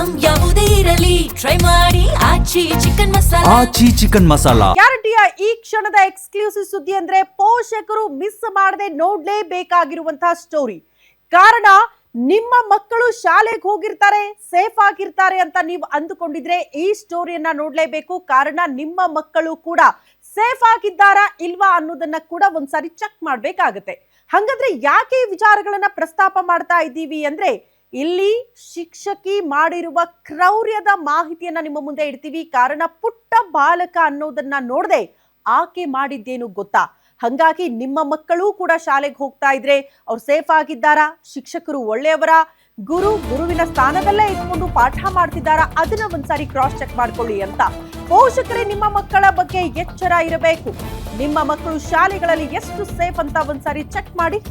Item ಯಾವುದೇ ಇರಲಿ try ಮಾಡಿ ಆಚಿ ಚಿಕನ್ ಮಸಾಲಾ. ಆಚಿ ಚಿಕನ್ ಮಸಾಲಾ ಗ್ಯಾರಂಟಿಯ ಈ ಕ್ಷಣದ ಎಕ್ಸ್ಕ್ಲೂಸಿವ್ ಸುದ್ದಿ ಅಂದ್ರೆ ಪೋಷಕರು ಮಿಸ್ ಮಾಡದೆ ನೋಡ್ಲೇಬೇಕಾಗಿರುವಂತಹ ಸ್ಟೋರಿ. ಕಾರಣ ನಿಮ್ಮ ಮಕ್ಕಳು ಶಾಲೆಗೆ ಹೋಗಿರ್ತಾರೆ, ಸೇಫ್ ಆಗಿರ್ತಾರೆ ಅಂತ ನೀವು ಅಂದುಕೊಂಡಿದ್ರೆ ಈ ಸ್ಟೋರಿಯನ್ನ ನೋಡ್ಲೇಬೇಕು. ಕಾರಣ ನಿಮ್ಮ ಮಕ್ಕಳು ಕೂಡ ಸೇಫ್ ಆಗಿದ್ದಾರಾ ಇಲ್ವಾ ಅನ್ನೋದನ್ನ ಕೂಡ ಒಂದ್ಸಾರಿ ಚೆಕ್ ಮಾಡ್ಬೇಕಾಗತ್ತೆ. ಹಾಗಾದ್ರೆ ಯಾಕೆ ಈ ವಿಚಾರಗಳನ್ನ ಪ್ರಸ್ತಾಪ ಮಾಡ್ತಾ ಇದ್ದೀವಿ ಅಂದ್ರೆ, ಇಲ್ಲಿ ಶಿಕ್ಷಕಿ ಮಾಡಿರುವ ಕ್ರೌರ್ಯದ ಮಾಹಿತಿಯನ್ನ ನಿಮ್ಮ ಮುಂದೆ ಇಡ್ತೀವಿ. ಕಾರಣ ಪುಟ್ಟ ಬಾಲಕ ಅನ್ನೋದನ್ನ ನೋಡದೆ ಆಕೆ ಮಾಡಿದ್ದೇನು ಗೊತ್ತಾ? ಹಂಗಾಗಿ ನಿಮ್ಮ ಮಕ್ಕಳು ಕೂಡ ಶಾಲೆಗೆ ಹೋಗ್ತಾ ಇದ್ರೆ ಅವ್ರು ಸೇಫ್ ಆಗಿದ್ದಾರಾ, ಶಿಕ್ಷಕರು ಒಳ್ಳೆಯವರ, ಗುರುವಿನ ಸ್ಥಾನದಲ್ಲೇ ಇಟ್ಕೊಂಡು ಪಾಠ ಮಾಡ್ತಿದ್ದಾರಾ, ಅದನ್ನ ಒಂದ್ಸಾರಿ ಕ್ರಾಸ್ ಚೆಕ್ ಮಾಡ್ಕೊಳ್ಳಿ ಅಂತ. ಪೋಷಕರೇ ನಿಮ್ಮ ಮಕ್ಕಳ ಬಗ್ಗೆ ಎಚ್ಚರ ಇರಬೇಕು. ನಿಮ್ಮ ಮಕ್ಕಳು ಶಾಲೆಗಳಲ್ಲಿ ಎಷ್ಟು ಸೇಫ್ ಅಂತ ಒಂದ್ಸಾರಿ ಚೆಕ್ ಮಾಡಿ.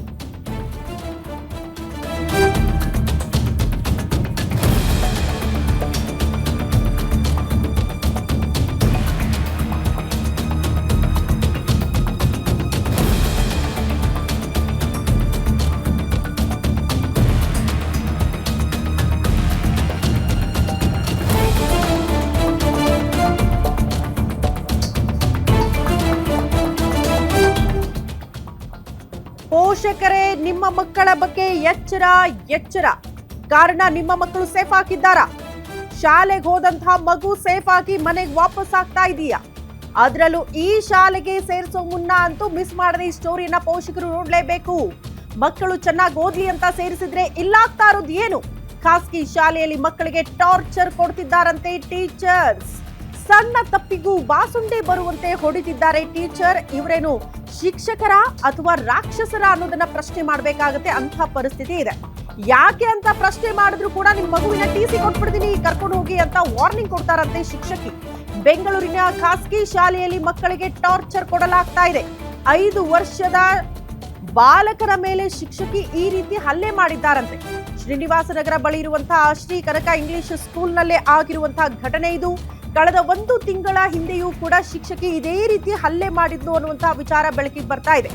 ಪೋಷಕರೇ ನಿಮ್ಮ ಮಕ್ಕಳ ಬಗ್ಗೆ ಎಚ್ಚರ. ಕಾರಣ ನಿಮ್ಮ ಮಕ್ಕಳು ಸೇಫ್ ಆಗಿದ್ದಾರಾ? ಶಾಲೆಗೆ ಹೋದಂತಹ ಮಗು ಸೇಫ್ ಆಗಿ ಮನೆಗೆ ವಾಪಸ್ ಆಗ್ತಾ ಇದೆಯಾ? ಅದರಲ್ಲೂ ಈ ಶಾಲೆಗೆ ಸೇರಿಸೋ ಮುನ್ನ ಅಂತೂ ಮಿಸ್ ಮಾಡದೆ ಈ ಸ್ಟೋರಿಯನ್ನ ಪೋಷಕರು ನೋಡ್ಲೇಬೇಕು. ಮಕ್ಕಳು ಚೆನ್ನಾಗಿ ಓದ್ಲಿ ಅಂತ ಸೇರಿಸಿದ್ರೆ ಇಲ್ಲಾಗ್ತಾ ಇರೋದು ಏನು? ಖಾಸಗಿ ಶಾಲೆಯಲ್ಲಿ ಮಕ್ಕಳಿಗೆ ಟಾರ್ಚರ್ ಕೊಡ್ತಿದ್ದಾರಂತೆ ಟೀಚರ್ಸ್. ಸಣ್ಣ ತಪ್ಪಿಗೂ ಬಾಸುಂಡೆ ಬರುವಂತೆ ಹೊಡಿತಿದ್ದಾರೆ ಟೀಚರ್. ಇವರೇನು ಶಿಕ್ಷಕರ ಅಥವಾ ರಾಕ್ಷಸರ ಅನ್ನೋದನ್ನ ಪ್ರಶ್ನೆ ಮಾಡ್ಬೇಕಾಗತ್ತೆ. ಅಂತ ಪರಿಸ್ಥಿತಿ ಇದೆ. ಯಾಕೆ ಅಂತ ಪ್ರಶ್ನೆ ಮಾಡಿದ್ರು ಕೂಡ ನಿಮ್ ಮಗುವಿನ ಟಿಸಿ ಕೊಟ್ಬಿಡ್ತೀನಿ, ಕರ್ಕೊಂಡು ಹೋಗಿ ಅಂತ ವಾರ್ನಿಂಗ್ ಕೊಡ್ತಾರಂತೆ ಶಿಕ್ಷಕಿ. ಬೆಂಗಳೂರಿನ ಖಾಸಗಿ ಶಾಲೆಯಲ್ಲಿ ಮಕ್ಕಳಿಗೆ ಟಾರ್ಚರ್ ಕೊಡಲಾಗ್ತಾ ಇದೆ. 5 ವರ್ಷದ ಬಾಲಕರ ಮೇಲೆ ಶಿಕ್ಷಕಿ ಈ ರೀತಿ ಹಲ್ಲೆ ಮಾಡಿದ್ದಾರಂತೆ. ಶ್ರೀನಿವಾಸನಗರ ಬಳಿ ಇರುವಂತಹ ಶ್ರೀ ಕನಕ ಇಂಗ್ಲಿಷ್ ಸ್ಕೂಲ್ನಲ್ಲೇ ಆಗಿರುವಂತಹ ಘಟನೆ ಇದು. ಕಳೆದ 1 ತಿಂಗಳ ಹಿಂದೆಯೂ ಕೂಡ ಶಿಕ್ಷಕಿ ಇದೇ ರೀತಿ ಹಲ್ಲೆ ಮಾಡಿದ್ಲು ಅನ್ನುವಂತಹ ವಿಚಾರ ಬೆಳಕಿಗೆ ಬರ್ತಾ ಇದೆ.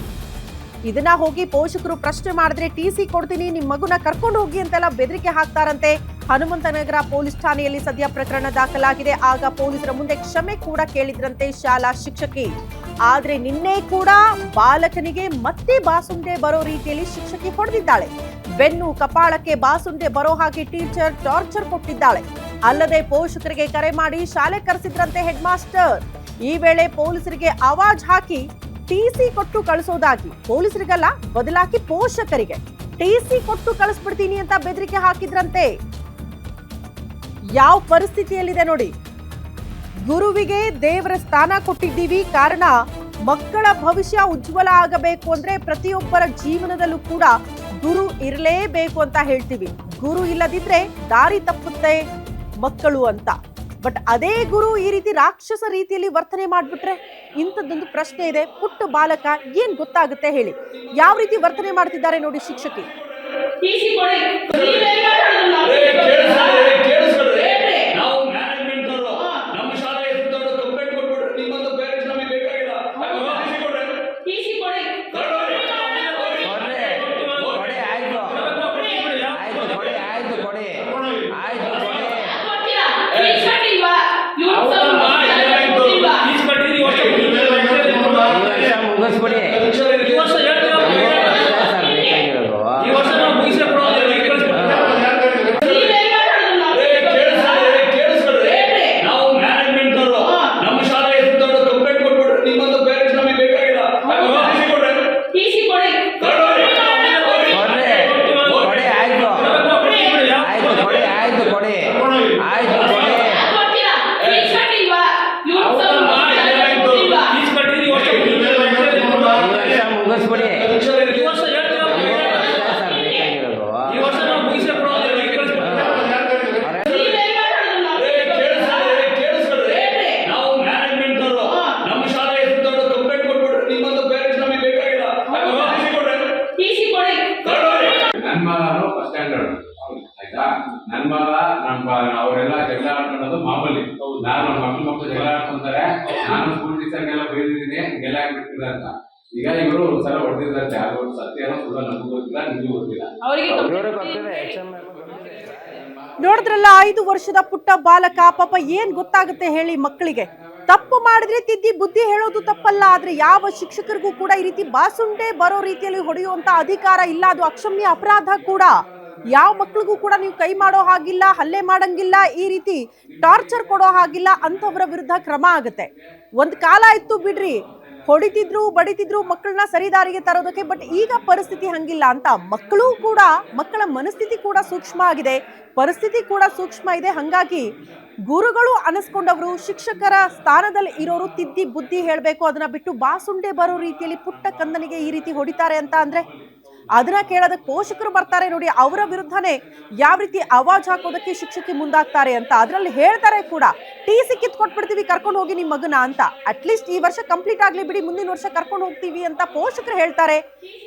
ಇದನ್ನ ಹೋಗಿ ಪೋಷಕರು ಪ್ರಶ್ನೆ ಮಾಡಿದ್ರೆ ಟಿಸಿ ಕೊಡ್ತೀನಿ, ನಿಮ್ ಮಗುನ ಕರ್ಕೊಂಡು ಹೋಗಿ ಅಂತೆಲ್ಲ ಬೆದರಿಕೆ ಹಾಕ್ತಾರಂತೆ. ಹನುಮಂತನಗರ ಪೊಲೀಸ್ ಠಾಣೆಯಲ್ಲಿ ಸದ್ಯ ಪ್ರಕರಣ ದಾಖಲಾಗಿದೆ. ಆಗ ಪೊಲೀಸರ ಮುಂದೆ ಕ್ಷಮೆ ಕೂಡ ಕೇಳಿದ್ರಂತೆ ಶಾಲಾ ಶಿಕ್ಷಕಿ. ಆದ್ರೆ ನಿನ್ನೆ ಕೂಡ ಬಾಲಕನಿಗೆ ಮತ್ತೆ ಬಾಸುಂಡೆ ಬರೋ ರೀತಿಯಲ್ಲಿ ಶಿಕ್ಷಕಿ ಹೊಡೆದಿದ್ದಾಳೆ. ಬೆನ್ನು ಕಪಾಳಕ್ಕೆ ಬಾಸುಂಡೆ ಬರೋ ಹಾಗೆ ಟೀಚರ್ ಟಾರ್ಚರ್ ಕೊಟ್ಟಿದ್ದಾಳೆ. ಅಲ್ಲದೆ ಪೋಷಕರಿಗೆ ಕರೆ ಮಾಡಿ ಶಾಲೆ ಕರೆಸಿದ್ರಂತೆ ಹೆಡ್ ಮಾಸ್ಟರ್. ಈ ವೇಳೆ ಪೊಲೀಸರಿಗೆ ಆವಾಜ್ ಹಾಕಿ ಟಿಸಿ ಕೊಟ್ಟು ಕಳಿಸೋದಾಗಿ, ಪೊಲೀಸರಿಗಲ್ಲ ಬದಲಾಗಿ ಪೋಷಕರಿಗೆ ಟಿಸಿ ಕೊಟ್ಟು ಕಳಿಸ್ಬಿಡ್ತೀನಿ ಅಂತ ಬೆದರಿಕೆ ಹಾಕಿದ್ರಂತೆ. ಯಾವ ಪರಿಸ್ಥಿತಿಯಲ್ಲಿದೆ ನೋಡಿ. ಗುರುವಿಗೆ ದೇವರ ಸ್ಥಾನ ಕೊಟ್ಟಿದ್ದೀವಿ. ಕಾರಣ ಮಕ್ಕಳ ಭವಿಷ್ಯ ಉಜ್ವಲ ಆಗಬೇಕು ಅಂದ್ರೆ ಪ್ರತಿಯೊಬ್ಬರ ಜೀವನದಲ್ಲೂ ಕೂಡ ಗುರು ಇರಲೇಬೇಕು ಅಂತ ಹೇಳ್ತೀವಿ. ಗುರು ಇಲ್ಲದಿದ್ರೆ ದಾರಿ ತಪ್ಪುತ್ತೆ ಮಕ್ಕಳು ಅಂತ. ಬಟ್ ಅದೇ ಗುರು ಈ ರೀತಿ ರಾಕ್ಷಸ ರೀತಿಯಲ್ಲಿ ವರ್ತನೆ ಮಾಡ್ಬಿಟ್ರೆ ಇಂಥದ್ದೊಂದು ಪ್ರಶ್ನೆ ಇದೆ. ಪುಟ್ಟ ಬಾಲಕ ಏನ್ ಗೊತ್ತಾಗುತ್ತೆ ಹೇಳಿ? ಯಾವ ರೀತಿ ವರ್ತನೆ ಮಾಡ್ತಿದ್ದಾರೆ ನೋಡಿ ಶಿಕ್ಷಕಿ. ನನ್ನ ಮಗ ಅವರೆಲ್ಲ ಜಗಳ ಆಡ್ಕೊಳ್ಳೋದು ಮಾಮೂಲಿ. ನಾನು ಮಕ್ಕಳು ಜಗಳ ಆಡ್ಕೊಂತಾರೆ. ನಾನು ಸ್ಕೂಲ್ ಟೀಚರ್ಗೆಲ್ಲ ಬೈದಿದ್ದೀನಿ, ಗೆಲ್ಲ ಆಗ್ಬಿಟ್ಟಿಲ್ಲ ಅಂತ. ಈಗ ಇವರು ಸಲ ಹೊಡೆದಿದ್ದಾರೆ. ಅದು ಸತ್ಯ ಸುಳ್ಳು ನಮಗೂ ಗೊತ್ತಿಲ್ಲ, ನಿಮಗೂ ಗೊತ್ತಿಲ್ಲ. ನೋಡಿದ್ರಲ್ಲ 5 ವರ್ಷದ ಪುಟ್ಟ ಬಾಲಕ, ಪಾಪ ಏನ್ ಗೊತ್ತಾಗುತ್ತೆ ಹೇಳಿ ಮಕ್ಕಳಿಗೆ. ತಪ್ಪು ಮಾಡಿದ್ರೆ ತಿದ್ದಿ ಬುದ್ಧಿ ಹೇಳೋದು ತಪ್ಪಲ್ಲ, ಆದ್ರೆ ಯಾವ ಶಿಕ್ಷಕರಿಗೂ ಕೂಡ ಈ ರೀತಿ ಬಾಸುಂಡೆ ಬರೋ ರೀತಿಯಲ್ಲಿ ಹೊಡೆಯುವಂತ ಅಧಿಕಾರ ಇಲ್ಲ. ಅದು ಅಕ್ಷಮ್ಯ ಅಪರಾಧ ಕೂಡ. ಯಾವ ಮಕ್ಳಿಗೂ ಕೂಡ ನೀವು ಕೈ ಮಾಡೋ ಹಾಗಿಲ್ಲ, ಹಲ್ಲೆ ಮಾಡಂಗಿಲ್ಲ, ಈ ರೀತಿ ಟಾರ್ಚರ್ ಕೊಡೋ ಹಾಗಿಲ್ಲ. ಅಂತವರ ವಿರುದ್ಧ ಕ್ರಮ ಆಗುತ್ತೆ. ಒಂದ್ ಕಾಲ ಇತ್ತು ಬಿಡ್ರಿ, ಹೊಡಿತಿದ್ರು ಬಡಿತಿದ್ರು ಮಕ್ಕಳನ್ನ ಸರಿದಾರಿಗೆ ತರೋದಕ್ಕೆ. ಬಟ್ ಈಗ ಪರಿಸ್ಥಿತಿ ಹಂಗಿಲ್ಲ ಅಂತ. ಮಕ್ಕಳ ಮನಸ್ಥಿತಿ ಕೂಡ ಸೂಕ್ಷ್ಮ ಆಗಿದೆ, ಪರಿಸ್ಥಿತಿ ಕೂಡ ಸೂಕ್ಷ್ಮ ಇದೆ. ಹಂಗಾಗಿ ಗುರುಗಳು ಅನಿಸ್ಕೊಂಡವರು, ಶಿಕ್ಷಕರ ಸ್ಥಾನದಲ್ಲಿ ಇರೋರು ತಿದ್ದಿ ಬುದ್ಧಿ ಹೇಳಬೇಕು. ಅದನ್ನ ಬಿಟ್ಟು ಬಾಸುಂಡೆ ಬರೋ ರೀತಿಯಲ್ಲಿ ಪುಟ್ಟ ಕಂದನಿಗೆ ಈ ರೀತಿ ಹೊಡಿತಾರೆ ಅಂತ ಅಂದ್ರೆ ಅದನ್ನ ಕೇಳೋದಕ್ಕೆ ಪೋಷಕರು ಬರ್ತಾರೆ ನೋಡಿ. ಅವರ ವಿರುದ್ಧನೇ ಯಾವ ರೀತಿ ಆವಾಜ್ ಹಾಕೋದಕ್ಕೆ ಶಿಕ್ಷಕಿ ಮುಂದಾಗ್ತಾರೆ ಅಂತ. ಅದ್ರಲ್ಲಿ ಹೇಳ್ತಾರೆ ಕೂಡ, TC ಕಿತ್ಕೊಟ್ಬಿಡ್ತೀವಿ, ಕರ್ಕೊಂಡು ಹೋಗಿ ನಿಮ್ಮ ಮಗನ ಅಂತ. ಅಟ್ಲೀಸ್ಟ್ ಈ ವರ್ಷ ಕಂಪ್ಲೀಟ್ ಆಗ್ಲಿ ಬಿಡಿ, ಮುಂದಿನ ವರ್ಷ ಕರ್ಕೊಂಡು ಹೋಗ್ತೀವಿ ಅಂತ ಪೋಷಕರು ಹೇಳ್ತಾರೆ.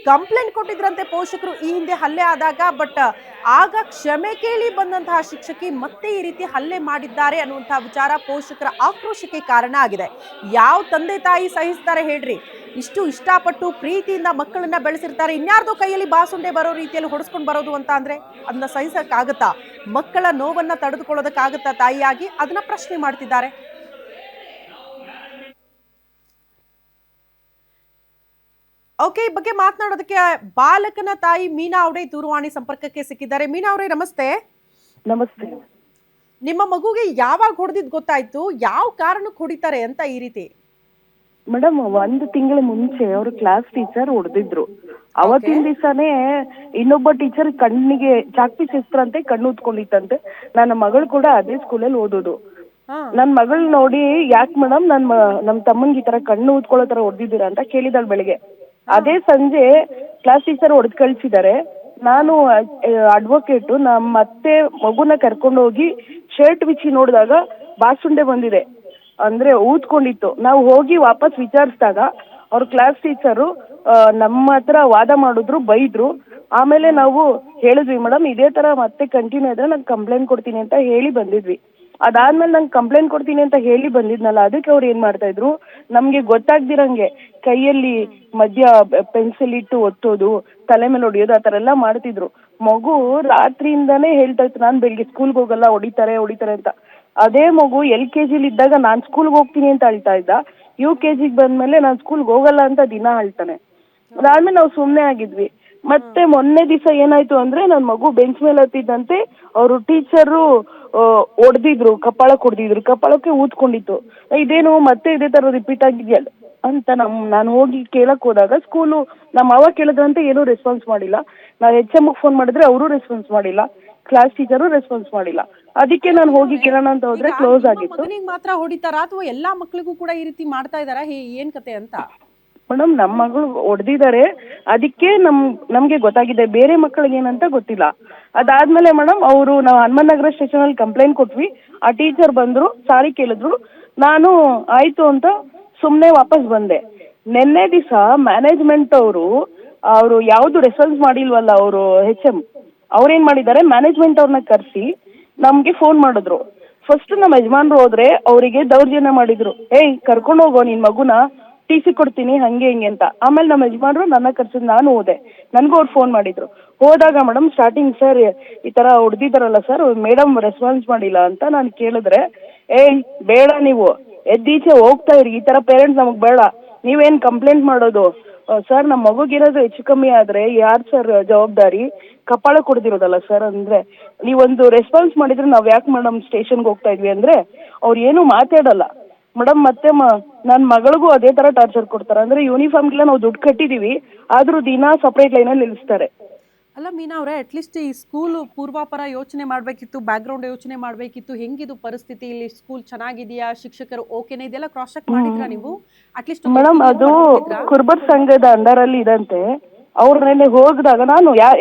ಕಂಪ್ಲೇಂಟ್ ಕೊಟ್ಟಿದ್ರಂತೆ ಪೋಷಕರು ಈ ಹಿಂದೆ ಹಲ್ಲೆ ಆದಾಗ. ಬಟ್ ಆಗ ಕ್ಷಮೆ ಕೇಳಿ ಬಂದಂತಹ ಶಿಕ್ಷಕಿ ಮತ್ತೆ ಈ ರೀತಿ ಹಲ್ಲೆ ಮಾಡಿದ್ದಾರೆ ಅನ್ನುವಂತಹ ವಿಚಾರ ಪೋಷಕರ ಆಕ್ರೋಶಕ್ಕೆ ಕಾರಣ ಆಗಿದೆ. ಯಾವ ತಂದೆ ತಾಯಿ ಸಹಿಸ್ತಾರೆ ಹೇಳ್ರಿ? ಇಷ್ಟು ಇಷ್ಟಪಟ್ಟು ಪ್ರೀತಿಯಿಂದ ಮಕ್ಕಳನ್ನ ಬೆಳೆಸಿರ್ತಾರೆ, ಇನ್ಯಾರ್ದೋ ಕೈಯಲ್ಲಿ ಬಾಸುಂಡೆ ಬರೋ ರೀತಿಯಲ್ಲಿ ಹೊಡೆಸ್ಕೊಂಡು ಬರೋದು ಅಂತ ಅಂದ್ರೆ ಅದನ್ನ ಸಹಿಸಕ್ಕಾಗತ್ತಾ? ಮಕ್ಕಳ ನೋವನ್ನ ತಡೆದುಕೊಳ್ಳೋದಕ್ಕಾಗತ್ತಾ ತಾಯಿಯಾಗಿ? ಅದನ್ನ ಪ್ರಶ್ನೆ ಮಾಡ್ತಿದ್ದಾರೆ. ಓಕೆ, ಈ ಬಗ್ಗೆ ಮಾತನಾಡೋದಕ್ಕೆ ಬಾಲಕನ ತಾಯಿ ಮೀನಾ ಅವರೇ ದೂರವಾಣಿ ಸಂಪರ್ಕಕ್ಕೆ ಸಿಕ್ಕಿದ್ದಾರೆ. ಮೀನಾ ಅವರೇ ನಮಸ್ತೆ. ನಮಸ್ತೆ. ನಿಮ್ಮ ಮಗುಗೆ ಯಾವಾಗ ಹೊಡೆದಿದ್ ಗೊತ್ತಾಯ್ತು? ಯಾವ ಕಾರಣಕ್ಕೆ ಹೊಡಿತಾರೆ ಅಂತ ಈ ರೀತಿ? ಮೇಡಮ್, 1 ತಿಂಗಳ ಮುಂಚೆ ಅವರು ಕ್ಲಾಸ್ ಟೀಚರ್ ಹೊಡೆದಿದ್ರು. ಅವತ್ತಿನ ದಿವಸನೇ ಇನ್ನೊಬ್ಬ ಟೀಚರ್ ಕಣ್ಣಿಗೆ ಚಾಕ್ ಪೀಸ್ ಎಸ್ತ್ರಂತೆ, ಕಣ್ಣು ಉತ್ಕೊಂಡಿತ್ತಂತೆ. ನನ್ನ ಮಗಳು ಕೂಡ ಅದೇ ಸ್ಕೂಲಲ್ಲಿ ಓದೋದು. ನನ್ ಮಗಳ್ ನೋಡಿ, ಯಾಕೆ ಮೇಡಮ್ ನಮ್ ತಮ್ಮಂಗೆ ಈ ತರ ಕಣ್ಣು ಊದ್ಕೊಳ್ಳೋ ತರ ಹೊಡೆದಿದ್ದೀರಾ ಅಂತ ಕೇಳಿದಾಳ್ ಬೆಳಿಗ್ಗೆ. ಅದೇ ಸಂಜೆ ಕ್ಲಾಸ್ ಟೀಚರ್ ಹೊಡೆದ್ ಕಳ್ಸಿದ್ದಾರೆ. ನಾನು ಅಡ್ವೊಕೇಟ್ ನಮ್ಮ ಅತ್ತೆ ಮಗುನ ಕರ್ಕೊಂಡು ಹೋಗಿ ಶರ್ಟ್ ಬಿಚ್ಚಿ ನೋಡಿದಾಗ ಬಾಸುಂಡೆ ಬಂದಿದೆ, ಅಂದ್ರೆ ಊದ್ಕೊಂಡಿತ್ತು. ನಾವು ಹೋಗಿ ವಾಪಸ್ ವಿಚಾರಿಸಿದಾಗ ಅವ್ರ ಕ್ಲಾಸ್ ಟೀಚರು ನಮ್ಮ ಹತ್ರ ವಾದ ಮಾಡಿದ್ರು, ಬೈದ್ರು. ಆಮೇಲೆ ನಾವು ಹೇಳಿದ್ವಿ, ಮೇಡಮ್ ಇದೇ ತರ ಮತ್ತೆ ಕಂಟಿನ್ಯೂ ಆದ್ರೆ ನಾನು ಕಂಪ್ಲೇಂಟ್ ಕೊಡ್ತೀನಿ ಅಂತ ಹೇಳಿ ಬಂದಿದ್ವಿ. ಅದಾದ್ಮೇಲೆ ನಂಗೆ ಕಂಪ್ಲೇಂಟ್ ಕೊಡ್ತೀನಿ ಅಂತ ಹೇಳಿ ಬಂದಿದ್ನಲ್ಲ, ಅದಕ್ಕೆ ಅವ್ರು ಏನ್ ಮಾಡ್ತಾ ಇದ್ರು, ನಮ್ಗೆ ಗೊತ್ತಾಗ್ದಿರಂಗೆ ಕೈಯಲ್ಲಿ ಮಧ್ಯ ಪೆನ್ಸಿಲ್ ಇಟ್ಟು ಒತ್ತೋದು, ತಲೆ ಮೇಲೆ ಹೊಡಿಯೋದು, ಆ ತರ ಎಲ್ಲ ಮಾಡ್ತಿದ್ರು. ಮಗು ರಾತ್ರಿಯಿಂದಾನೇ ಹೇಳ್ತಾ ಇತ್ತು, ನಾನ್ ಬೆಳಿಗ್ಗೆ ಸ್ಕೂಲ್ಗೆ ಹೋಗಲ್ಲ, ಹೊಡಿತಾರೆ ಅಂತ. ಅದೇ ಮಗು LKG ಇದ್ದಾಗ ನಾನ್ ಸ್ಕೂಲ್ಗೆ ಹೋಗ್ತೀನಿ ಅಂತ ಅಳ್ತಾ ಇದ್ದ. UKG ಬಂದ್ಮೇಲೆ ನಾನ್ ಸ್ಕೂಲ್ಗೆ ಹೋಗಲ್ಲ ಅಂತ ದಿನ ಅಳ್ತಾನೆ. ಅದಾದ್ಮೇಲೆ ನಾವು ಸುಮ್ನೆ ಆಗಿದ್ವಿ. ಮತ್ತೆ ಮೊನ್ನೆ ದಿವಸ ಏನಾಯ್ತು ಅಂದ್ರೆ, ನನ್ ಮಗು ಬೆಂಚ್ ಮೇಲೆ ಹತ್ತಿದ್ದಂತೆ ಅವರು ಟೀಚರು ಹೊಡೆದಿದ್ರು, ಕಪಾಳಕ್ಕೆ ಊದ್ಕೊಂಡಿತ್ತು. ಇದೇನು ಮತ್ತೆ ಇದೇ ತರ ರಿಪೀಟ್ ಆಗಿದ್ಯಲ್ಲ ಅಂತ ನಾನು ಹೋಗಿ ಕೇಳಕ್ ಹೋದಾಗ ಸ್ಕೂಲು ನಮ್ಮ ಅವ್ವ ಕೇಳಿದ್ರಂತೆ, ಏನೂ ರೆಸ್ಪಾನ್ಸ್ ಮಾಡಿಲ್ಲ. ನಾವು HM ಫೋನ್ ಮಾಡಿದ್ರೆ ಅವರು ರೆಸ್ಪಾನ್ಸ್ ಮಾಡಿಲ್ಲ, ಕ್ಲಾಸ್ ಟೀಚರು ರೆಸ್ಪಾನ್ಸ್ ಮಾಡಿಲ್ಲ. ಅದಕ್ಕೆ ನಾನು ಹೋಗಿ ಕೇಳೋಣ ಅಂತ ಹೋದ್ರೆ ಕ್ಲೋಸ್ ಆಗಿತ್ತು. ಮಾತ್ರ ಹೊಡಿತಾರಾ ಅಥವಾ ಎಲ್ಲಾ ಮಕ್ಳಿಗೂ ಕೂಡ ಈ ರೀತಿ ಮಾಡ್ತಾ ಇದಾರಾ? ಏನ್ ಕತೆ ಅಂತ? ಮೇಡಮ್, ನಮ್ಮ ಮಗಳು ಹೊಡೆದಿದ್ದಾರೆ, ಅದಕ್ಕೆ ನಮ್ಗೆ ಗೊತ್ತಾಗಿದೆ. ಬೇರೆ ಮಕ್ಕಳಿಗೆ ಏನಂತ ಗೊತ್ತಿಲ್ಲ. ಅದಾದ್ಮೇಲೆ ಮೇಡಮ್ ಅವರು ನಾವು ಹನುಮನ್ ನಗರ ಸ್ಟೇಷನ್ ಅಲ್ಲಿ ಕಂಪ್ಲೇಂಟ್ ಕೊಟ್ವಿ. ಆ ಟೀಚರ್ ಬಂದ್ರು, ಸಾರಿ ಕೇಳಿದ್ರು. ನಾನು ಆಯ್ತು ಅಂತ ಸುಮ್ನೆ ವಾಪಸ್ ಬಂದೆ. ನಿನ್ನೆ ದಿವಸ ಮ್ಯಾನೇಜ್ಮೆಂಟ್ ಅವರು ಯಾವ್ದು ರೆಸ್ಪಾನ್ಸ್ ಮಾಡಿಲ್ವಲ್ಲ, ಅವರು HM ಅವ್ರೇನ್ ಮಾಡಿದ್ದಾರೆ, ಮ್ಯಾನೇಜ್ಮೆಂಟ್ ಅವ್ರನ್ನ ಕರೆಸಿ ನಮ್ಗೆ ಫೋನ್ ಮಾಡಿದ್ರು. ಫಸ್ಟ್ ನಮ್ಮ ಯಜಮಾನ್ರು ಹೋದ್ರೆ ಅವರಿಗೆ ದೌರ್ಜನ್ಯ ಮಾಡಿದ್ರು, ಕರ್ಕೊಂಡು ಹೋಗೋ ನಿನ್ ಮಗುನ, TC ಕೊಡ್ತೀನಿ ಹಂಗೆ ಹಿಂಗೆ ಅಂತ. ಆಮೇಲೆ ನಮ್ಮ ಯಜಮಾನ್ರು ನನ್ನ ಕರ್ಸಿದ್, ನಾನು ಹೋದೆ. ನನ್ಗೂ ಅವ್ರು ಫೋನ್ ಮಾಡಿದ್ರು. ಹೋದಾಗ ಮೇಡಮ್ ಸ್ಟಾರ್ಟಿಂಗ್, ಸರ್ ಈ ತರ ಹೊಡೆದಿದ್ದಾರಲ್ಲ ಸರ್, ಮೇಡಮ್ ರೆಸ್ಪಾನ್ಸ್ ಮಾಡಿಲ್ಲ ಅಂತ ನಾನು ಕೇಳಿದ್ರೆ, ಬೇಡ ನೀವು ಎದ್ದೀಚೆ ಹೋಗ್ತಾ ಇರಿ, ಈ ತರ ಪೇರೆಂಟ್ಸ್ ನಮಗ್ ಬೇಡ, ನೀವೇನ್ ಕಂಪ್ಲೇಂಟ್ ಮಾಡೋದು? ಸರ್ ನಮ್ಮ ಮಗುಗಿರೋದು ಹೆಚ್ಚು ಕಮ್ಮಿ ಆದ್ರೆ ಯಾರು ಸರ್ ಜವಾಬ್ದಾರಿ? ಕಪಾಳ ಕೊಡ್ದಿರೋದಲ್ಲ ಸರ್. ಅಂದ್ರೆ ನೀವೊಂದು ರೆಸ್ಪಾನ್ಸ್ ಮಾಡಿದ್ರೆ ನಾವ್ ಯಾಕೆ ಮೇಡಮ್ ಸ್ಟೇಷನ್ಗೆ ಹೋಗ್ತಾ ಇದ್ವಿ ಅಂದ್ರೆ ಅವ್ರು ಏನು ಮಾತಾಡಲ್ಲ ಮೇಡಮ್. ಮತ್ತೆ ನನ್ನ ಮಗಳಿಗೂ ಅದೇ ತರ ಟಾರ್ಚರ್ ಕೊಡ್ತಾರೆ. ಅಂದ್ರೆ ಯೂನಿಫಾರ್ಮ್ಗೆಲ್ಲ ನಾವು ದುಡ್ಡು ಕಟ್ಟಿದೀವಿ, ಆದ್ರೂ ದಿನ ಸಪರೇಟ್ ಲೈನಲ್ಲಿ ನಿಲ್ಲಿಸ್ತಾರೆ. ಅಲ್ಲ ಮೀನಾ ಅವರೇ, ಅಟ್ಲೀಸ್ಟ್ ಈ ಸ್ಕೂಲ್ ಪೂರ್ವಾಪರ ಯೋಚನೆ ಮಾಡಬೇಕಿತ್ತು, ಬ್ಯಾಕ್ಗ್ರೌಂಡ್ ಯೋಚನೆ ಮಾಡಬೇಕಿತ್ತು. ಹೆಂಗಿದು ಪರಿಸ್ಥಿತಿ, ಇಲ್ಲಿ ಸ್ಕೂಲ್ ಚೆನ್ನಾಗಿದೆಯಾ, ಶಿಕ್ಷಕರು ಓಕೆನಾ, ಇದೆಲ್ಲ ಕ್ರಾಸ್ ಚೆಕ್ ಮಾಡಿದ್ರಾ ನೀವು? ಅಟ್ಲೀಸ್ಟ್ ಮೇಡಮ್, ಅದು ಕುರುಬರ್ ಸಂಘದ ಅಂಡರ್ ಅಲ್ಲಿ ಇದಂತೆ. ಅವ್ರನ್ನೆಲ್ಲ ಹೋಗಿದಾಗ ನಾನು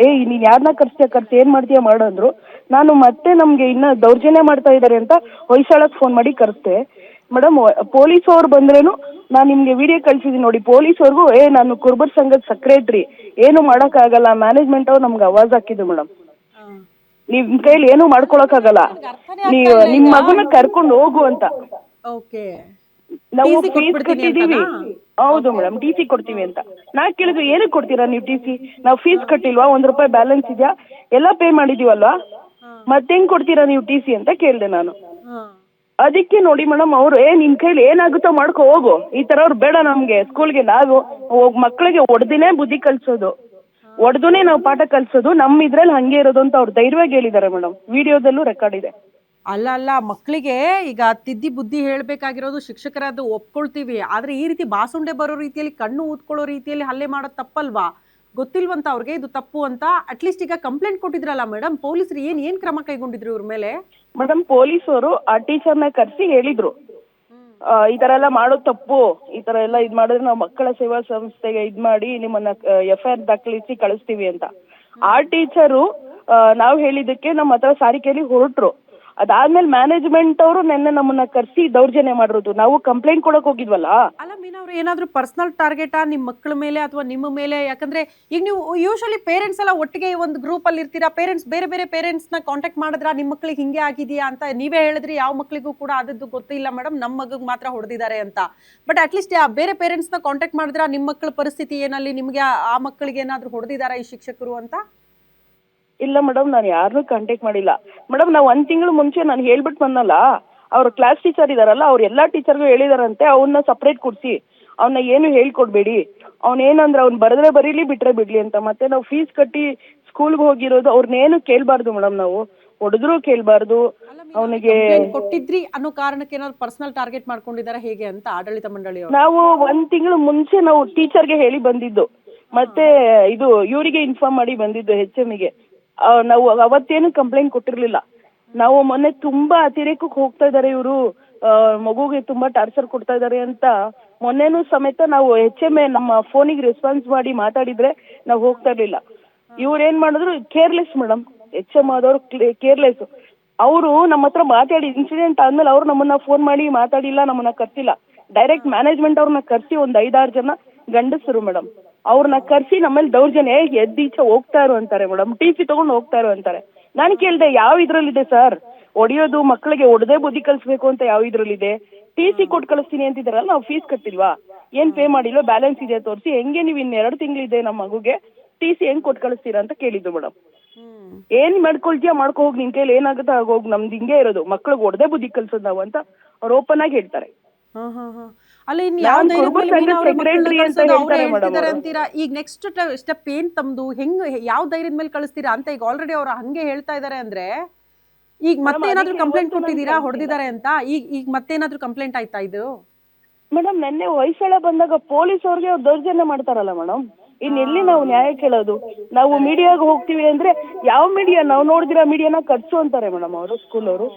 ನೀನ್ ಯಾರನ್ನ ಕರ್ಸಿ ಏನ್ ಮಾಡ್ತೀಯ ಮಾಡಂದ್ರು. ನಾನು ಮತ್ತೆ ನಮ್ಗೆ ಇನ್ನ ದೌರ್ಜನ್ಯ ಮಾಡ್ತಾ ಇದಾರೆ ಅಂತ ಹೊಯ್ಸಳಕ್ ಫೋನ್ ಮಾಡಿ ಕರೆಸ್ತೆ. ಮೇಡಮ್, ಪೊಲೀಸ್ ಅವ್ರು ಬಂದ್ರೇನು, ನಾನು ನಿಮ್ಗೆ ವಿಡಿಯೋ ಕಳ್ಸಿದೀನಿ ನೋಡಿ. ಪೊಲೀಸ್ ಅವ್ರಿಗೂ ನಾನು ಕುರುಬರ್ ಸಂಘದ ಸೆಕ್ರೆಟ್ರಿ, ಏನು ಮಾಡಕ್ ಆಗಲ್ಲ, ಮ್ಯಾನೇಜ್ಮೆಂಟ್ ಅವ್ರು ನಮ್ಗೆ ಆವಾಜ್ ಹಾಕಿದ್ರು ಮೇಡಮ್. ನಿಮ್ ಕೈಲಿ ಏನು ಮಾಡ್ಕೊಳಕ್ ನೀವು ನಿಮ್ ಮಗುನ ಕರ್ಕೊಂಡು ಹೋಗು ಅಂತ. ನಾವು ಫೀಸ್ ಕಟ್ಟಿದೀವಿ. ಹೌದು ಮೇಡಮ್, TC ಕೊಡ್ತೀವಿ ಅಂತ. ನಾ ಕೇಳಿದ್ರು, ಏನಕ್ಕೆ ಕೊಡ್ತೀರಾ ನೀವು TC? ನಾವು ಫೀಸ್ ಕಟ್ಟಿಲ್ವಾ? ₹1 ಬ್ಯಾಲೆನ್ಸ್ ಇದೆಯಾ? ಎಲ್ಲ ಪೇ ಮಾಡಿದೀವಲ್ವಾ? ಮತ್ತೆ ಹೆಂಗ್ ಕೊಡ್ತೀರಾ ನೀವು TC ಅಂತ ಕೇಳ್ದೆ ನಾನು. ಹಾ. ಅದಕ್ಕೆ ನೋಡಿ ಮೇಡಮ್ ಅವ್ರು ನಿನ್ ಕೈಲಿ ಏನಾಗುತ್ತೋ ಮಾಡ್ಕೊ ಹೋಗು, ಈ ತರ ಅವ್ರು ಬೇಡ ನಮ್ಗೆ ಸ್ಕೂಲ್ಗೆ, ನಾವು ಮಕ್ಕಳಿಗೆ ಹೊಡೆದಿನೇ ಬುದ್ಧಿ ಕಲ್ಸೋದು, ಹೊಡೆದುನೇ ನಾವು ಪಾಠ ಕಲ್ಸೋದು, ನಮ್ಮ ಇದ್ರಲ್ಲಿ ಹಂಗೆ ಇರೋದು ಅಂತ ಅವ್ರು ಧೈರ್ಯವಾಗಿ ಹೇಳಿದ್ದಾರೆ ಮೇಡಮ್. ವಿಡಿಯೋದಲ್ಲೂ ರೆಕಾರ್ಡ್ ಇದೆ. ಅಲ್ಲ ಮಕ್ಕಳಿಗೆ ಈಗ ತಿದ್ದಿ ಬುದ್ಧಿ ಹೇಳ್ಬೇಕಾಗಿರೋದು ಶಿಕ್ಷಕರದ್ದು ಒಪ್ಕೊಳ್ತೀವಿ, ಆದ್ರೆ ಈ ರೀತಿ ಬಾಸುಂಡೆ ಬರೋ ರೀತಿಯಲ್ಲಿ ಕಣ್ಣು ಊದ್ಕೊಳ್ಳೋ ರೀತಿಯಲ್ಲಿ ಹಲ್ಲೆ ಮಾಡೋದು ತಪ್ಪಲ್ವಾ? ಗೊತ್ತಿಲ್ವಂತ ಅವ್ರಿಗೆ ಇದು ತಪ್ಪು ಅಂತ? ಅಟ್ಲೀಸ್ಟ್ ಈಗ ಕಂಪ್ಲೇಂಟ್ ಕೊಟ್ಟಿದ್ರಲ್ಲ ಮೇಡಮ್, ಪೊಲೀಸರು ಏನ್ ಕ್ರಮ ಕೈಗೊಂಡಿದ್ರು ಇವ್ರ ಮೇಲೆ? ಮೇಡಮ್ ಪೊಲೀಸರು ಆ ಟೀಚರ್ನ ಕರೆಸಿ ಹೇಳಿದ್ರು, ಈ ತರ ಎಲ್ಲ ಮಾಡೋದು ತಪ್ಪು, ಈ ತರ ಎಲ್ಲ ಇದ್ ಮಾಡಿದ್ರೆ ನಾವು ಮಕ್ಕಳ ಸೇವಾ ಸಂಸ್ಥೆಗೆ ಇದ್ ಮಾಡಿ ನಿಮ್ಮನ್ನ FIR ದಾಖಲಿಸಿ ಕಳಿಸ್ತೀವಿ ಅಂತ. ಆ ಟೀಚರು ನಾವು ಹೇಳಿದ್ದಕ್ಕೆ ನಮ್ಮ ಹತ್ರ ಸಾರಿ ಕೇಳಿ ಹೊರಟ್ರು. ಅದಾದ್ಮೇಲೆ ಮ್ಯಾನೇಜ್ಮೆಂಟ್ ಅವರು ನೆನ್ನೆ ನಮ್ಮನ್ನ ಕರ್ಸಿ ದೌರ್ಜನ್ಯ ಮಾಡಿರೋದು. ನಾವು ಕಂಪ್ಲೇಂಟ್ ಕೊಡಕ್ ಹೋಗಿದ್ವಲ್ಲ. ಅಲ್ಲ ಮೀನಾ ಅವ್ರು ಏನಾದ್ರು ಪರ್ಸನಲ್ ಟಾರ್ಗೆಟಾ ನಿಮ್ಮ ಮಕ್ಕಳ ಮೇಲೆ ಅಥವಾ ನಿಮ್ಮ ಮೇಲೆ? ಯಾಕಂದ್ರೆ ಈಗ ನೀವು ಯೂಶಲಿ ಪೇರೆಂಟ್ಸ್ ಎಲ್ಲ ಒಟ್ಟಿಗೆ ಒಂದು ಗ್ರೂಪ್ ಅಲ್ಲಿ ಇರ್ತೀರಾ, ಪೇರೆಂಟ್ಸ್ ಬೇರೆ ಬೇರೆ ಪೇರೆಂಟ್ಸ್ ನ ಕಾಂಟ್ಯಾಕ್ಟ್ ಮಾಡಿದ್ರ ನಿಮ್ಮ ಮಕ್ಕಳಿಗೆ ಹಿಂಗೆ ಆಗಿದೆಯಾ ಅಂತ ನೀವೇ ಹೇಳಿದ್ರಿ, ಯಾವ ಮಕ್ಕಳಿಗೂ ಕೂಡ ಅದದ್ದು ಗೊತ್ತಿಲ್ಲ ಮೇಡಮ್, ನಮ್ಮ ಮಗಗ್ ಮಾತ್ರ ಹೊಡೆದಿದ್ದಾರೆ ಅಂತ. ಬಟ್ ಅಟ್ಲೀಸ್ಟ್ ಬೇರೆ ಪೇರೆಂಟ್ಸ್ ನ ಕಾಂಟ್ಯಾಕ್ಟ್ ಮಾಡಿದ್ರ ನಿಮ್ಮ ಮಕ್ಕಳ ಪರಿಸ್ಥಿತಿ ಏನಲ್ಲಿ, ನಿಮ್ಗೆ ಆ ಮಕ್ಕಳಿಗೆ ಏನಾದ್ರು ಹೊಡೆದಿದ್ದಾರಾ ಈ ಶಿಕ್ಷಕರು ಅಂತ? ಇಲ್ಲ ಮೇಡಮ್, ನಾನು ಯಾರನ್ನೂ ಕಾಂಟ್ಯಾಕ್ಟ್ ಮಾಡಿಲ್ಲ ಮೇಡಮ್. ನಾವು 1 ತಿಂಗಳು ಮುಂಚೆ ನಾನು ಹೇಳ್ಬಿಟ್ಟು ಬಂದಲ್ಲ, ಅವ್ರ ಕ್ಲಾಸ್ ಟೀಚರ್ ಇದಾರಲ್ಲ, ಅವ್ರು ಎಲ್ಲಾ ಟೀಚರ್ಗೂ ಹೇಳಿದಾರಂತೆ ಅವನ್ನ ಸಪ್ರೇಟ್ ಕೂಡ್ಸಿ, ಅವನ್ನ ಏನು ಹೇಳ್ಕೊಡ್ಬೇಡಿ, ಅವ್ನೇನಂದ್ರೆ ಅವ್ನು ಬರೆದ್ರೆ ಬರೀಲಿ ಬಿಟ್ರೆ ಬಿಡ್ಲಿ ಅಂತ. ಮತ್ತೆ ನಾವು ಫೀಸ್ ಕಟ್ಟಿ ಸ್ಕೂಲ್ಗೆ ಹೋಗಿರೋದು, ಅವ್ರನ್ನೇನು ಕೇಳ್ಬಾರ್ದು ಮೇಡಮ್, ನಾವು ಹೊಡೆದ್ರು ಕೇಳ್ಬಾರ್ದು. ಅವನಿಗೆ ಕೊಟ್ಟಿದ್ರಿ ಅನ್ನೋ ಕಾರಣಕ್ಕೆ ಏನಾದ್ರು ಪರ್ಸನಲ್ ಟಾರ್ಗೆಟ್ ಮಾಡ್ಕೊಂಡಿದ್ದಾರೆ ಹೇಗೆ ಅಂತ ಆಡಳಿತ ಮಂಡಳಿ? ನಾವು 1 ತಿಂಗಳು ಮುಂಚೆ ನಾವು ಟೀಚರ್ಗೆ ಹೇಳಿ ಬಂದಿದ್ದು, ಮತ್ತೆ ಇದು ಇವರಿಗೆ ಇನ್ಫಾರ್ಮ್ ಮಾಡಿ ಬಂದಿದ್ದು HM ಗೆ. ನಾವು ಅವತ್ತೇನು ಕಂಪ್ಲೇಂಟ್ ಕೊಟ್ಟಿರ್ಲಿಲ್ಲ. ನಾವು ಮೊನ್ನೆ ತುಂಬಾ ಅತಿರೇಕಕ್ಕೆ ಹೋಗ್ತಾ ಇದಾರೆ ಇವರು, ಮಗುಗೆ ತುಂಬಾ ಟಾರ್ಚರ್ ಕೊಡ್ತಾ ಇದಾರೆ ಅಂತ ಮೊನ್ನೆನೂ ಸಮೇತ ನಾವು HM ನಮ್ಮ ಫೋನಿಗೆ ರೆಸ್ಪಾನ್ಸ್ ಮಾಡಿ ಮಾತಾಡಿದ್ರೆ ನಾವು ಹೋಗ್ತಾ ಇರ್ಲಿಲ್ಲ. ಇವ್ರೇನ್ ಮಾಡಿದ್ರು, ಕೇರ್ಲೆಸ್ ಮೇಡಮ್, HM ಆದವ್ರು ಕೇರ್ಲೆಸ್. ಅವರು ನಮ್ಮ ಹತ್ರ ಮಾತಾಡಿ ಇನ್ಸಿಡೆಂಟ್ ಆದ್ಮೇಲೆ ಅವ್ರು ನಮ್ಮನ್ನ ಫೋನ್ ಮಾಡಿ ಮಾತಾಡಿಲ್ಲ, ನಮ್ಮನ್ನ ಕರ್ಸಿಲ್ಲ. ಡೈರೆಕ್ಟ್ ಮ್ಯಾನೇಜ್ಮೆಂಟ್ ಅವ್ರನ್ನ ಕರ್ಸಿ ಒಂದ್ 5-6 ಜನ ಗಂಡಸರು ಮೇಡಮ್, ಅವ್ರನ್ನ ಕರ್ಸಿ ನಮ್ಮಲ್ಲಿ ದೌರ್ಜನ್ಯ, ಎದ್ದೀಚೆ ಹೋಗ್ತಾ ಇರು ಅಂತಾರೆ ಮೇಡಮ್, TC ತಗೊಂಡು ಹೋಗ್ತಾ ಇರು ಅಂತಾರೆ. ನಾನು ಕೇಳ್ದೆ ಯಾವ ಇದ್ರಲ್ಲಿದೆ ಸರ್, ಹೊಡಿಯೋದು ಮಕ್ಕಳಿಗೆ ಹೊಡೆದೇ ಬುದ್ಧಿ ಕಲಿಸ್ಬೇಕು ಅಂತ ಯಾವ ಇದ್ರಲ್ಲಿದೆ? TC ಕೊಟ್ಟು ಕಳಿಸ್ತೀನಿ ಅಂತಿದಾರಲ್ಲ, ನಾವು ಫೀಸ್ ಕಟ್ಟಿಲ್ವಾ, ಏನ್ ಪೇ ಮಾಡಿಲ್ವಾ, ಬ್ಯಾಲೆನ್ಸ್ ಇದೆ ತೋರಿಸಿ, ಹೆಂಗೆ ನೀವು 2 ತಿಂಗಳಿದೆ ನಮ್ಮ ಮಗುಗೆ TC ಹೆಂಗ್ ಕೊಟ್ಟು ಕಳಿಸ್ತೀರಾ ಅಂತ ಕೇಳಿದ್ದು ಮೇಡಮ್. ಏನ್ ಮಾಡ್ಕೊಳ್ತೀಯ ಮಾಡ್ಕೊ ಹೋಗಿ, ನಿನ್ ಕೈಲಿ ಏನಾಗುತ್ತೆ ಆಗೋಗಿ, ನಮ್ದು ಹಿಂಗೆ ಇರೋದು, ಮಕ್ಳಿಗೆ ಹೊಡೆದೇ ಬುದ್ಧಿ ಕಲ್ಸೋದು ನಾವು ಅಂತ ಅವ್ರು ಓಪನ್ ಆಗಿ ಹೇಳ್ತಾರೆ. ಅಲ್ಲ ಇನ್ ಯಾವ ಅಂತೀರಾ? ಈಗ ನೆಕ್ಸ್ಟ್ ಸ್ಟೆಪ್ ಏನ್ ತಮ್ದು? ಹೆಂಗ್ ಯಾವ ಧೈರ್ಯದ ಮೇಲೆ ಕಳಿಸ್ತೀರಾ ಅಂತ? ಈಗ ಆಲ್ರೆಡಿ ಅವ್ರು ಹಂಗೆ ಹೇಳ್ತಾ ಇದಾರೆ ಅಂದ್ರೆ ಈಗ ಮತ್ತೇನಾದ್ರೂ ಕಂಪ್ಲೇಂಟ್ ಕೊಟ್ಟಿದ್ದೀರಾ ಹೊಡೆದಿದ್ದಾರೆ ಅಂತ? ಈಗ ಮತ್ತೇನಾದ್ರೂ ಕಂಪ್ಲೇಂಟ್ ಆಯ್ತಾ ಇದು? ಮೇಡಮ್ ನೆನ್ನೆ ಹೊಯ್ಸಳ ಬಂದಾಗ ಪೊಲೀಸ್ ಅವ್ರಿಗೆ ಅವ್ರು ದೌರ್ಜನ್ಯ ಮಾಡ್ತಾರಲ್ಲ ಮೇಡಮ್, ಇನ್ನೆಲ್ಲಿ ನಾವು ನ್ಯಾಯ ಕೇಳೋದು? ನಾವು ಮೀಡಿಯಾಗ ಹೋಗ್ತೀವಿ ಅಂದ್ರೆ ಯಾವ ಮೀಡಿಯಾ, ನಾವು ನೋಡಿದಿರೋ ಮೀಡಿಯಾನ ಕಟ್ಸು ಅಂತಾರೆ ಮೇಡಮ್ ಅವರು, ಸ್ಕೂಲ್ ಅವರು.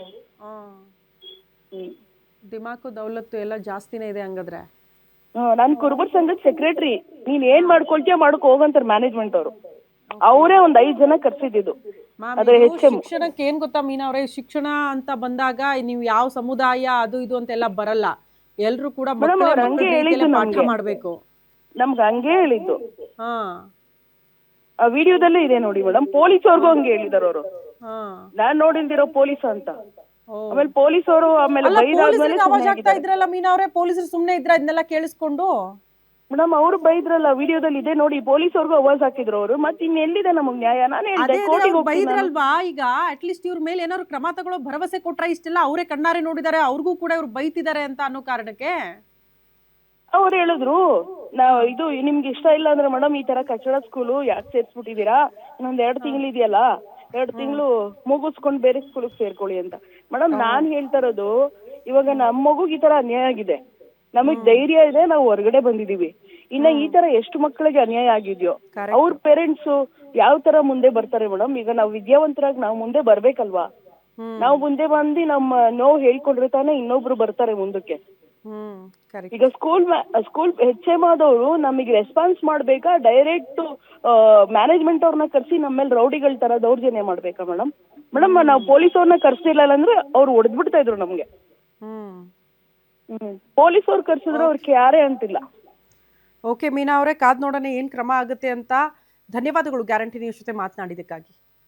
ದಿಮಾಕು ದೌಲತ್ತು ಎಲ್ಲ ಜಾಸ್ತಿನೇ ಇದೆ ಹಂಗಾದ್ರೆ. ನಾನು ಕುರುಬರ್ ಸಂಘದ ಸೆಕ್ರೆಟರಿ, ನೀನ್ ಏನ್ ಮಾಡ್ಕೊಳ್ತೀಯ ಮಾಡ್ಕೊ ಹೋಗಂತಾರೆ ಮ್ಯಾನೇಜ್ಮೆಂಟ್ ಅವರು. ಅವರೇ ಒಂದ್ 5 ಜನ ಕರ್ಸಿದ್ದು. ಶಿಕ್ಷಣಕ್ಕೆ ಏನ್ ಗೊತ್ತಾ ಮೀನಾ ಅವ್ರೆ, ಶಿಕ್ಷಣ ಅಂತ ಬಂದಾಗ ನೀವು ಯಾವ ಸಮುದಾಯ ಅದು ಇದು ಅಂತೆಲ್ಲ ಬರಲ್ಲ, ಎಲ್ರು ಕೂಡ ಪಾಠ ಮಾಡ್ಬೇಕು. ನಮ್ಗೆ ಹಂಗೆ ಹೇಳಿದ್ದು, ಆ ವಿಡಿಯೋದಲ್ಲೇ ಇದೆ ನೋಡಿ ಮೇಡಮ್. ಪೊಲೀಸ್ ಅವ್ರಿಗೂ ಹಂಗೆ ಹೇಳಿದಾರ ಅವರು, ನಾನ್ ನೋಡಿಲ್ದಿರೋ ಪೊಲೀಸ್ ಅಂತ. ಆಮೇಲೆ ಪೊಲೀಸ್ ಅವರು ಆಮೇಲೆ ಇದ್ರಲ್ಲ ಮೀನಾ ಅವ್ರೆ, ಪೊಲೀಸರು ಸುಮ್ನೆ ಇದ್ರ ಇದನ್ನೆಲ್ಲ ಕೇಳಿಸ್ಕೊಂಡು? ಮೇಡಮ್ ಅವ್ರು ಬೈದ್ರಲ್ಲ, ವಿಡಿಯೋದಲ್ಲಿ ಇದೆ ನೋಡಿ, ಪೊಲೀಸ್ ಅವ್ರಿಗೂ ಅವಾಜ್ ಹಾಕಿದ್ರು ಅವರು. ಮತ್ತೆ ಇನ್ನೆಲ್ಲಿದೆ ನಮಗ್ ನ್ಯಾಯ? ನಾನು ಹೇಳ್ದೆ ಬೈದ್ರಲ್ವಾ. ಈಗ ಅಟ್ಲೀಸ್ಟ್ ಇವ್ರ ಮೇಲೆ ಏನಾದ್ರು ಕ್ರಮ ತಗೊಳ್ಳೋ ಭರವಸೆ ಕೊಟ್ರ? ಇಷ್ಟೆಲ್ಲ ಅವರೇ ಕಣ್ಣಾರೆ ನೋಡಿದಾರೆ, ಅವ್ರಿಗೂ ಕೂಡ ಇವ್ರು ಬೈತಿದ್ದಾರೆ ಅಂತ ಅನ್ನೋ ಕಾರಣಕ್ಕೆ ಅವ್ರು ಹೇಳಿದ್ರು, ನಾವು ಇದು ನಿಮ್ಗೆ ಇಷ್ಟ ಇಲ್ಲ ಅಂದ್ರೆ ಮೇಡಮ್ ಈ ತರ ಕಚಡ ಸ್ಕೂಲು ಯಾಕೆ ಸೇರ್ಸ್ಬಿಟ್ಟಿದೀರಾ, ಇನ್ನೊಂದ್ 2 ತಿಂಗಳು ಇದೆಯಲ್ಲ, 2 ತಿಂಗಳು ಮುಗಿಸ್ಕೊಂಡು ಬೇರೆ ಸ್ಕೂಲಿಗೆ ಸೇರ್ಕೊಳ್ಳಿ ಅಂತ. ಮೇಡಮ್ ನಾನ್ ಹೇಳ್ತಾ ಇರೋದು, ಇವಾಗ ನಮ್ಮ ಮಗುಗೆ ಈ ತರ ಅನ್ಯಾಯ ಆಗಿದೆ, ನಮಗ್ ಧೈರ್ಯ ಇದೆ, ನಾವು ಹೊರಗಡೆ ಬಂದಿದೀವಿ. ಇನ್ನ ಈ ತರ ಎಷ್ಟು ಮಕ್ಕಳಿಗೆ ಅನ್ಯಾಯ ಆಗಿದ್ಯೋ ಅವ್ರ ಪೇರೆಂಟ್ಸ್ ಯಾವ ತರ ಮುಂದೆ ಬರ್ತಾರೆ ಮೇಡಮ್? ಈಗ ನಾವು ವಿದ್ಯಾವಂತರಾಗಿ ನಾವು ಮುಂದೆ ಬರ್ಬೇಕಲ್ವಾ? ನಾವು ಮುಂದೆ ಬಂದು ನಮ್ಮ ನೋವು ಹೇಳ್ಕೊಂಡ್ರೆ ತಾನೇ ಇನ್ನೊಬ್ರು ಬರ್ತಾರೆ ಮುಂದಕ್ಕೆ. ಈಗ ಸ್ಕೂಲ್ HM ಆದವರು ನಮಗೆ ರೆಸ್ಪಾನ್ಸ್ ಮಾಡ್ಬೇಕಾ, ಡೈರೆಕ್ಟ್ ಮ್ಯಾನೇಜ್ಮೆಂಟ್ ಅವ್ರನ್ನ ಕರ್ಸಿ ನಮ್ಮ ಮೇಲೆ ರೌಡಿಗಳ ತರ ದೌರ್ಜನ್ಯ ಮಾಡ್ಬೇಕಾ ಮೇಡಮ್? ನಾವು ಪೊಲೀಸ್ ಅವ್ರನ್ನ ಕರ್ಸಿಲ್ಲ ಅಂದ್ರೆ ಅವ್ರು ಹೊಡೆದ್ಬಿಡ್ತಾ ಇದ್ರು ನಮ್ಗೆ. ಪೊಲೀಸ್ ಅವ್ರು ಕರ್ಸಿದ್ರೆ ಅವ್ರಿಗೆ ಯಾರೇ ಅಂತಿಲ್ಲ. ಓಕೆ ಮೀನಾ ಅವರೇ, ಕಾದ್ ನೋಡೋಣ ಏನ್ ಕ್ರಮ ಆಗುತ್ತೆ ಅಂತ. ಧನ್ಯವಾದಗಳು ಗ್ಯಾರಂಟಿ ನ್ಯೂಸ್ ಜೊತೆ ಮಾತನಾಡಿದಕ್ಕಾಗಿ.